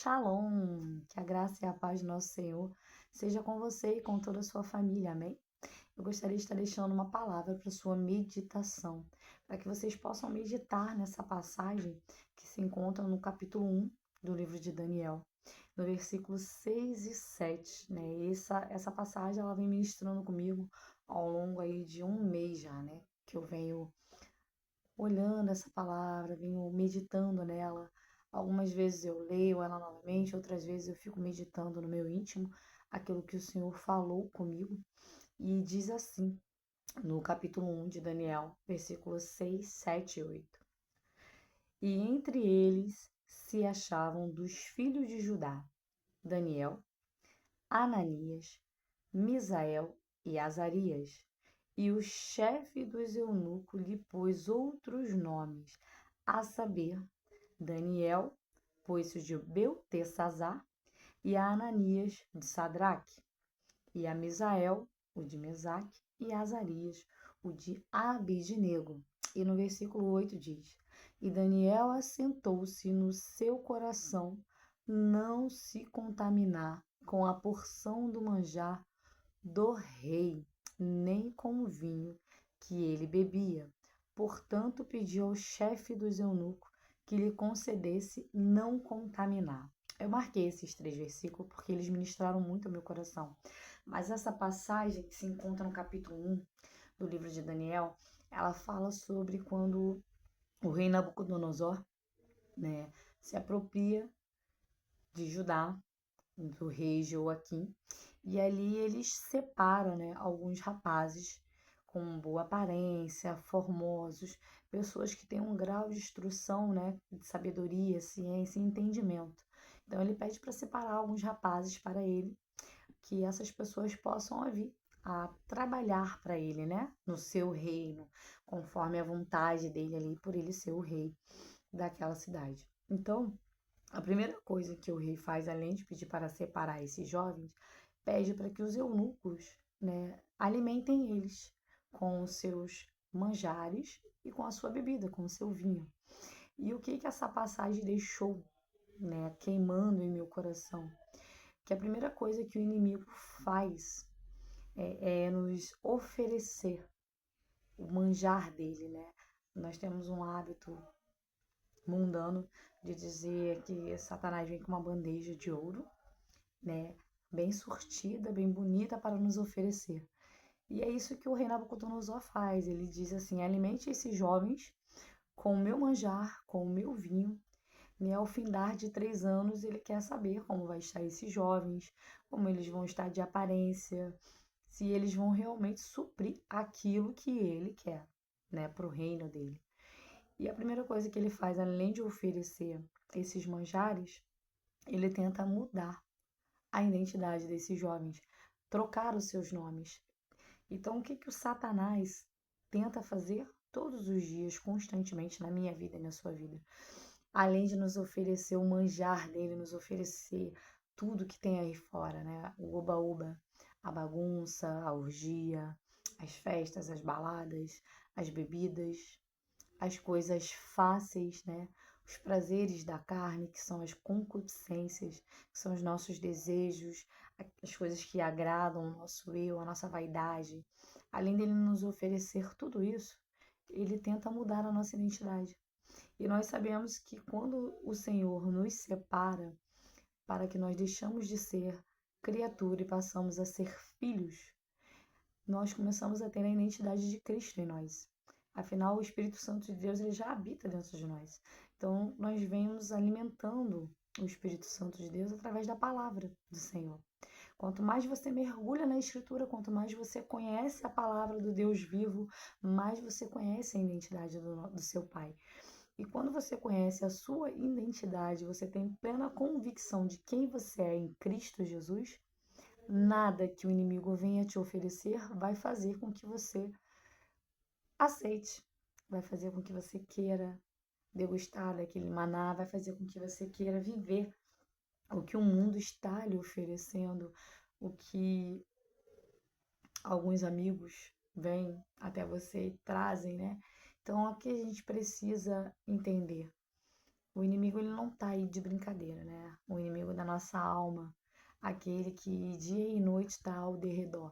Shalom, que a graça e a paz do nosso Senhor seja com você e com toda a sua família, amém? Eu gostaria de estar deixando uma palavra para sua meditação, para que vocês possam meditar nessa passagem que se encontra no capítulo 1 do livro de Daniel, no versículos 6 e 7, né? Essa passagem ela vem ministrando comigo ao longo aí de um mês já, né? Que eu venho olhando essa palavra, venho meditando nela. Algumas vezes eu leio ela novamente, outras vezes eu fico meditando no meu íntimo aquilo que o Senhor falou comigo. E diz assim, no capítulo 1 de Daniel, versículos 6, 7 e 8. E entre eles se achavam dos filhos de Judá, Daniel, Ananias, Misael e Azarias. E o chefe dos eunucos lhe pôs outros nomes, a saber, Daniel pôs-se de Beltesazar, e a Ananias de Sadraque, e a Misael o de Mesaque, e a Azarias o de Abidnego. E no versículo 8 diz: E Daniel assentou-se no seu coração não se contaminar com a porção do manjar do rei, nem com o vinho que ele bebia. Portanto, pediu ao chefe dos eunucos que lhe concedesse não contaminar. Eu marquei esses 3 versículos porque eles ministraram muito ao meu coração. Mas essa passagem que se encontra no capítulo 1 do livro de Daniel, ela fala sobre quando o rei Nabucodonosor, né, se apropria de Judá, do rei Joaquim, e ali eles separam, né, alguns rapazes com boa aparência, formosos, pessoas que têm um grau de instrução, né, de sabedoria, ciência e entendimento. Então ele pede para separar alguns rapazes para ele, que essas pessoas possam vir a trabalhar para ele, né, no seu reino, conforme a vontade dele ali, por ele ser o rei daquela cidade. Então, a primeira coisa que o rei faz, além de pedir para separar esses jovens, pede para que os eunucos, né, alimentem eles com os seus manjares e com a sua bebida, com o seu vinho. E o que que essa passagem deixou, né, queimando em meu coração? Que a primeira coisa que o inimigo faz é nos oferecer o manjar dele, né? Nós temos um hábito mundano de dizer que Satanás vem com uma bandeja de ouro, né? Bem surtida, bem bonita para nos oferecer. E é isso que o rei Nabucodonosor faz. Ele diz assim: alimente esses jovens com o meu manjar, com o meu vinho. E ao findar de 3 anos, ele quer saber como vai estar esses jovens, como eles vão estar de aparência, se eles vão realmente suprir aquilo que ele quer, né, para o reino dele. E a primeira coisa que ele faz, além de oferecer esses manjares, ele tenta mudar a identidade desses jovens, trocar os seus nomes. Então, o que que o Satanás tenta fazer todos os dias, constantemente, na minha vida e na sua vida? Além de nos oferecer o manjar dele, nos oferecer tudo que tem aí fora, né? O oba-oba, a bagunça, a orgia, as festas, as baladas, as bebidas, as coisas fáceis, né? Os prazeres da carne, que são as concupiscências, que são os nossos desejos, as coisas que agradam o nosso eu, a nossa vaidade. Além dele nos oferecer tudo isso, ele tenta mudar a nossa identidade. E nós sabemos que quando o Senhor nos separa, para que nós deixamos de ser criatura e passamos a ser filhos, nós começamos a ter a identidade de Cristo em nós. Afinal, o Espírito Santo de Deus ele já habita dentro de nós. Então, nós vemos alimentando o Espírito Santo de Deus através da palavra do Senhor. Quanto mais você mergulha na Escritura, quanto mais você conhece a palavra do Deus vivo, mais você conhece a identidade do seu Pai. E quando você conhece a sua identidade, você tem plena convicção de quem você é em Cristo Jesus, nada que o inimigo venha te oferecer vai fazer com que você aceite, vai fazer com que você queira degustar daquele maná, vai fazer com que você queira viver o que o mundo está lhe oferecendo, o que alguns amigos vêm até você e trazem, né? Então, aqui a gente precisa entender O inimigo ele não tá aí de brincadeira, né? O inimigo da nossa alma, aquele que dia e noite está ao derredor.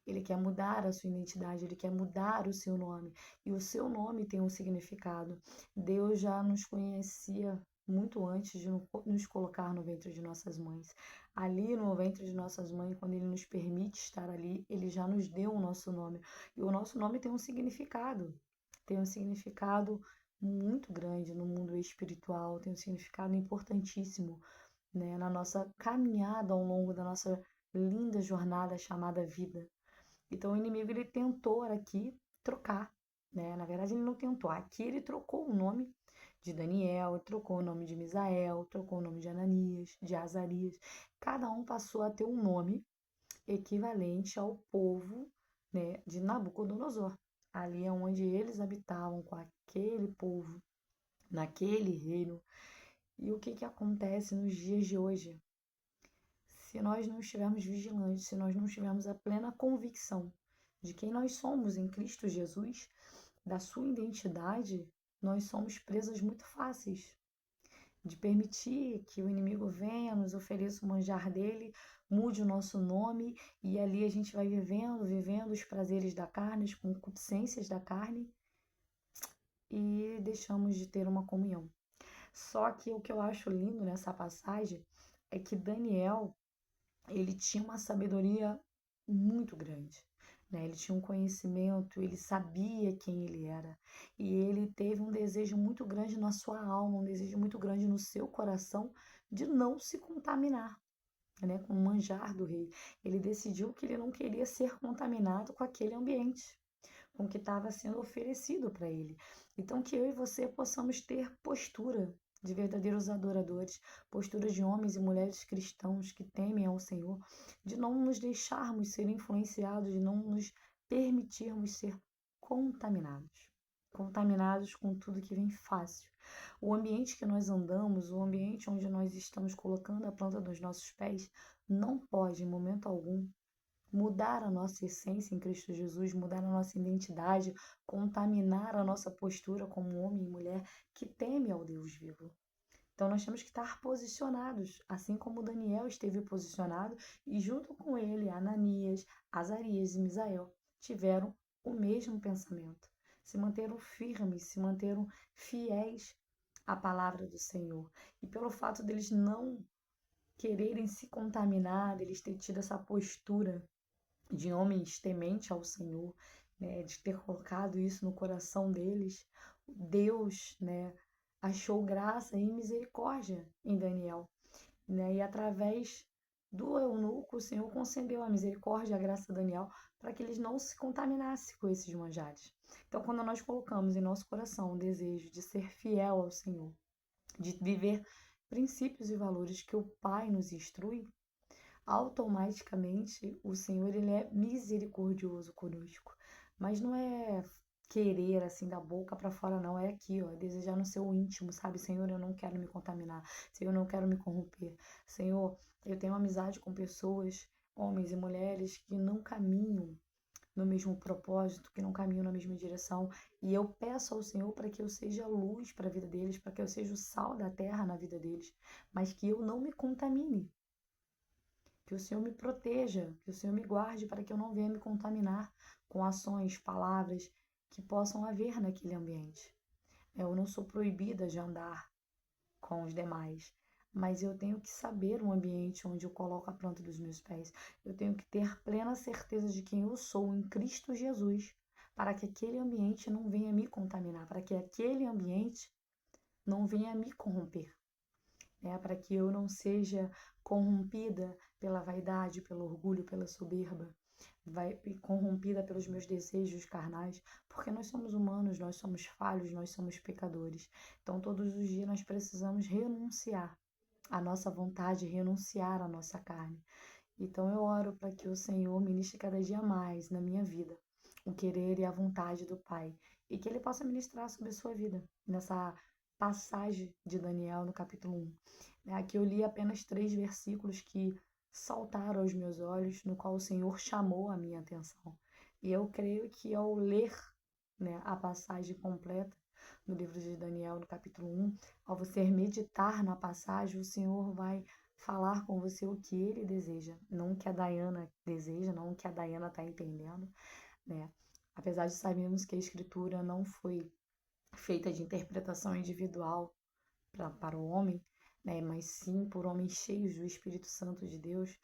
Ele quer mudar a sua identidade, ele quer mudar o seu nome. E o seu nome tem um significado. Deus já nos conhecia muito antes de nos colocar no ventre de nossas mães. Ali no ventre de nossas mães, quando Ele nos permite estar ali, Ele já nos deu o nosso nome. E o nosso nome tem um significado. Tem um significado muito grande no mundo espiritual, tem um significado importantíssimo, né, na nossa caminhada ao longo da nossa linda jornada chamada vida. Então o inimigo ele tentou aqui trocar, né? Na verdade ele não tentou. Aqui ele trocou o nome de Daniel, trocou o nome de Misael, trocou o nome de Ananias, de Azarias. Cada um passou a ter um nome equivalente ao povo, né, de Nabucodonosor. Ali é onde eles habitavam com aquele povo, naquele reino. E o que que acontece nos dias de hoje? Se nós não estivermos vigilantes, se nós não tivermos a plena convicção de quem nós somos em Cristo Jesus, da sua identidade, nós somos presas muito fáceis de permitir que o inimigo venha, nos ofereça o manjar dele, mude o nosso nome e ali a gente vai vivendo os prazeres da carne, as concupiscências da carne e deixamos de ter uma comunhão. Só que o que eu acho lindo nessa passagem é que Daniel, ele tinha uma sabedoria muito grande, né? Ele tinha um conhecimento, ele sabia quem ele era e ele teve um desejo muito grande na sua alma, um desejo muito grande no seu coração de não se contaminar, né, com o manjar do rei. Ele decidiu que ele não queria ser contaminado com aquele ambiente, com o que estava sendo oferecido para ele. Então, que eu e você possamos ter postura de verdadeiros adoradores, postura de homens e mulheres cristãos que temem ao Senhor, de não nos deixarmos ser influenciados, de não nos permitirmos ser contaminados. Contaminados com tudo que vem fácil. O ambiente que nós andamos, o ambiente onde nós estamos colocando a planta dos nossos pés, não pode, em momento algum, mudar a nossa essência em Cristo Jesus, mudar a nossa identidade, contaminar a nossa postura como homem e mulher que teme ao Deus vivo. Então nós temos que estar posicionados, assim como Daniel esteve posicionado e junto com ele Ananias, Azarias e Misael tiveram o mesmo pensamento. Se manteram firmes, se manteram fiéis à palavra do Senhor. E pelo fato deles não quererem se contaminar, deles terem tido essa postura de homens temente ao Senhor, né, de ter colocado isso no coração deles, Deus, né, achou graça e misericórdia em Daniel, né, e através do eunuco, o Senhor concedeu a misericórdia e a graça a Daniel para que eles não se contaminassem com esses manjares. Então, quando nós colocamos em nosso coração o desejo de ser fiel ao Senhor, de viver princípios e valores que o Pai nos instrui, automaticamente o Senhor ele é misericordioso conosco. Mas não é querer assim da boca para fora, não. É aqui, ó, desejar no seu íntimo, sabe? Senhor, eu não quero me contaminar. Senhor, eu não quero me corromper. Senhor, eu tenho amizade com pessoas, homens e mulheres, que não caminham no mesmo propósito, que não caminham na mesma direção. E eu peço ao Senhor para que eu seja luz para a vida deles, para que eu seja o sal da terra na vida deles, mas que eu não me contamine. Que o Senhor me proteja, que o Senhor me guarde para que eu não venha me contaminar com ações, palavras que possam haver naquele ambiente. Eu não sou proibida de andar com os demais, mas eu tenho que saber o ambiente onde eu coloco a planta dos meus pés. Eu tenho que ter plena certeza de quem eu sou em Cristo Jesus, para que aquele ambiente não venha me contaminar, para que aquele ambiente não venha me corromper, né? Para que eu não seja corrompida pela vaidade, pelo orgulho, pela soberba, corrompida pelos meus desejos carnais, porque nós somos humanos, nós somos falhos, nós somos pecadores. Então, todos os dias nós precisamos renunciar à nossa vontade, renunciar à nossa carne. Então, eu oro para que o Senhor ministre cada dia mais na minha vida o querer e a vontade do Pai, e que Ele possa ministrar sobre a sua vida nessa passagem de Daniel no capítulo 1. Aqui eu li apenas 3 versículos que saltaram aos meus olhos, no qual o Senhor chamou a minha atenção. E eu creio que ao ler, né, a passagem completa, no livro de Daniel, no capítulo 1, ao você meditar na passagem, o Senhor vai falar com você o que ele deseja, não o que a Diana deseja, não o que a Diana está entendendo, né? Apesar de sabermos que a escritura não foi feita de interpretação individual para o homem, né? Mas sim por homens cheios do Espírito Santo de Deus,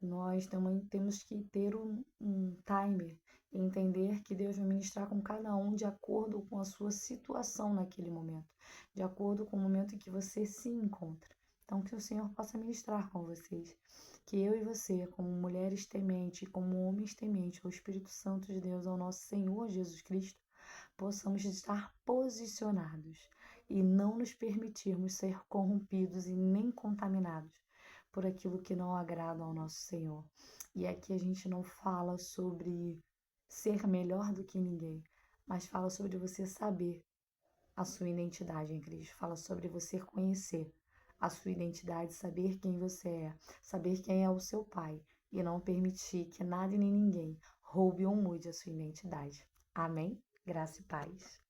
nós também temos que ter um timer e entender que Deus vai ministrar com cada um de acordo com a sua situação naquele momento, de acordo com o momento em que você se encontra. Então, que o Senhor possa ministrar com vocês, que eu e você, como mulheres tementes, como homens tementes, ao Espírito Santo de Deus, ao nosso Senhor Jesus Cristo, possamos estar posicionados e não nos permitirmos ser corrompidos e nem contaminados por aquilo que não agrada ao nosso Senhor. E aqui a gente não fala sobre ser melhor do que ninguém, mas fala sobre você saber a sua identidade em Cristo, fala sobre você conhecer a sua identidade, saber quem você é, saber quem é o seu Pai e não permitir que nada e nem ninguém roube ou mude a sua identidade. Amém? Graça e paz.